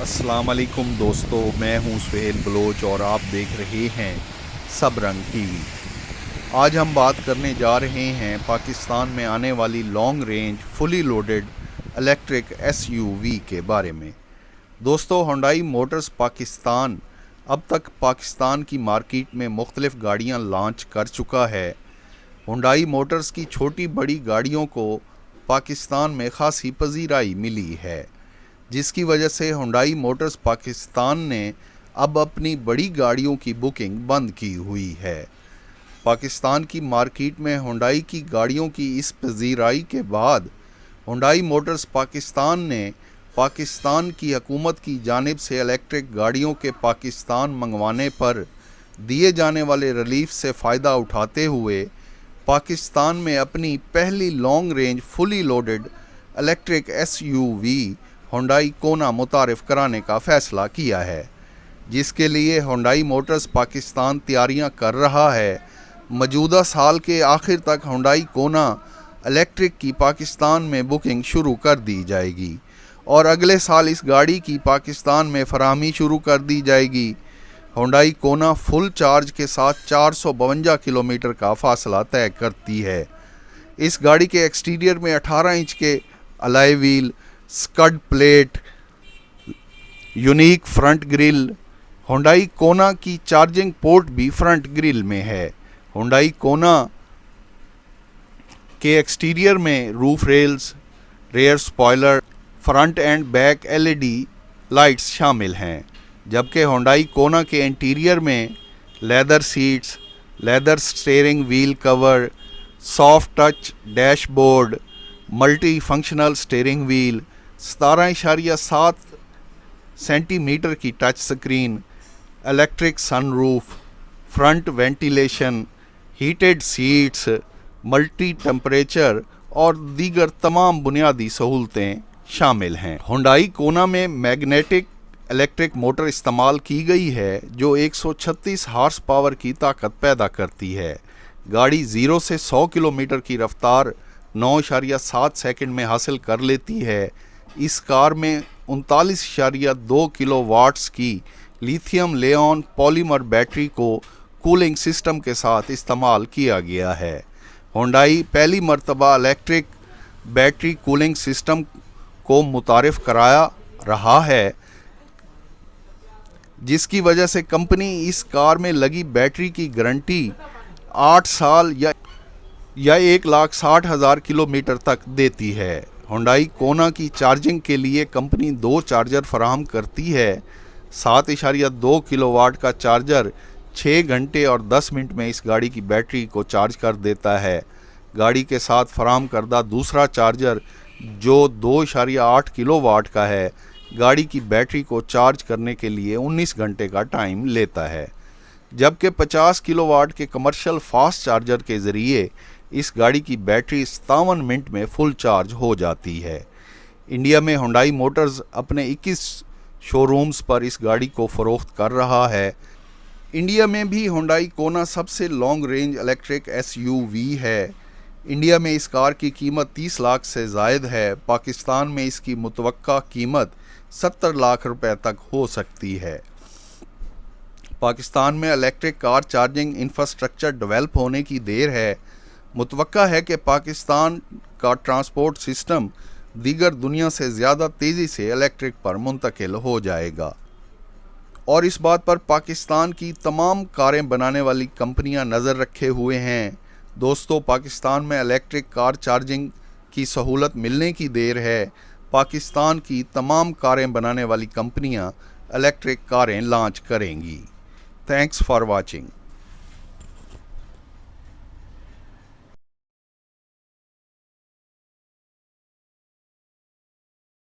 السلام علیکم دوستو، میں ہوں سہیل بلوچ اور آپ دیکھ رہے ہیں سب رنگ ٹی وی۔ آج ہم بات کرنے جا رہے ہیں پاکستان میں آنے والی long range fully loaded electric S U V کے بارے میں۔ دوستو، ہنڈائی موٹرز پاکستان اب تک پاکستان کی مارکیٹ میں مختلف گاڑیاں لانچ کر چکا ہے۔ ہنڈائی موٹرز کی چھوٹی بڑی گاڑیوں کو پاکستان میں خاصی پذیرائی ملی ہے، جس کی وجہ سے ہنڈائی موٹرز پاکستان نے اب اپنی بڑی گاڑیوں کی بکنگ بند کی ہوئی ہے۔ پاکستان کی مارکیٹ میں ہنڈائی کی گاڑیوں کی اس پذیرائی کے بعد ہنڈائی موٹرز پاکستان نے پاکستان کی حکومت کی جانب سے الیکٹرک گاڑیوں کے پاکستان منگوانے پر دیے جانے والے ریلیف سے فائدہ اٹھاتے ہوئے پاکستان میں اپنی پہلی long range fully loaded electric S U V Hyundai Kona متعارف کرانے کا فیصلہ کیا ہے، جس کے لیے ہنڈائی موٹرز پاکستان تیاریاں کر رہا ہے۔ موجودہ سال کے آخر تک ہنڈائی کونا الیکٹرک کی پاکستان میں بکنگ شروع کر دی جائے گی اور اگلے سال اس گاڑی کی پاکستان میں فراہمی شروع کر دی جائے گی۔ ہنڈائی کونا فل چارج کے ساتھ 452 کلومیٹر کا فاصلہ طے کرتی ہے۔ اس گاڑی کے ایکسٹیریئر میں 18 انچ کے alloy wheel, skid plate, unique front grille, Hyundai Kona کی چارجنگ پورٹ بھی فرنٹ گرل میں ہے۔ ہنڈائی کونا کے ایکسٹیریئر میں roof rails, rear spoiler, front and back LED lights شامل ہیں، جبکہ ہنڈائی کونا کے انٹیریئر میں leather seats, leather steering wheel cover, soft touch dashboard, multi functional steering wheel, 17.7 centimetre کی touch screen, electric sunroof, front ventilation, heated seats, multi temperature اور دیگر تمام بنیادی سہولتیں شامل ہیں۔ ہنڈائی کونا میں میگنیٹک الیکٹرک موٹر استعمال کی گئی ہے جو 136 ہارس پاور کی طاقت پیدا کرتی ہے۔ گاڑی 0 سے 100 کلومیٹر کی رفتار 9.7 سیکنڈ میں حاصل کر لیتی ہے۔ اس کار میں 39.2 کلو واٹس کی لیتھیم لیون پالیمر بیٹری کو کولنگ سسٹم کے ساتھ استعمال کیا گیا ہے۔ ہنڈائی پہلی مرتبہ الیکٹرک بیٹری کولنگ سسٹم کو متعارف کرا رہا ہے، جس کی وجہ سے کمپنی اس کار میں لگی بیٹری کی گارنٹی 8 سال یا 1,60,000 کلومیٹر تک دیتی ہے۔ ہنڈائی کونا کی چارجنگ کے لیے کمپنی 2 چارجر فراہم کرتی ہے۔ 7.2 کلو واٹ کا چارجر 6 گھنٹے اور 10 منٹ میں اس گاڑی کی بیٹری کو چارج کر دیتا ہے۔ گاڑی کے ساتھ فراہم کردہ دوسرا چارجر جو 2.8 کلو واٹ کا ہے، گاڑی کی بیٹری کو چارج کرنے کے لیے 19 گھنٹے کا ٹائم لیتا ہے، جبکہ 50 کلو واٹ کے کمرشل فاسٹ چارجر کے ذریعے اس گاڑی کی بیٹری 57 منٹ میں فل چارج ہو جاتی ہے۔ انڈیا میں ہنڈائی موٹرز اپنے 21 شو رومز پر اس گاڑی کو فروخت کر رہا ہے۔ انڈیا میں بھی ہنڈائی کونا سب سے long range electric S U V ہے۔ انڈیا میں اس کار کی قیمت 30 لاکھ سے زائد ہے۔ پاکستان میں اس کی متوقع قیمت 70 لاکھ روپے تک ہو سکتی ہے۔ پاکستان میں electric car charging infrastructure develop ہونے کی دیر ہے۔ متوقع ہے کہ پاکستان کا ٹرانسپورٹ سسٹم دیگر دنیا سے زیادہ تیزی سے الیکٹرک پر منتقل ہو جائے گا، اور اس بات پر پاکستان کی تمام کاریں بنانے والی کمپنیاں نظر رکھے ہوئے ہیں۔ دوستو، پاکستان میں الیکٹرک کار چارجنگ کی سہولت ملنے کی دیر ہے۔ پاکستان کی تمام کاریں بنانے والی کمپنیاں الیکٹرک کاریں لانچ کریں گی۔ Thanks for watching.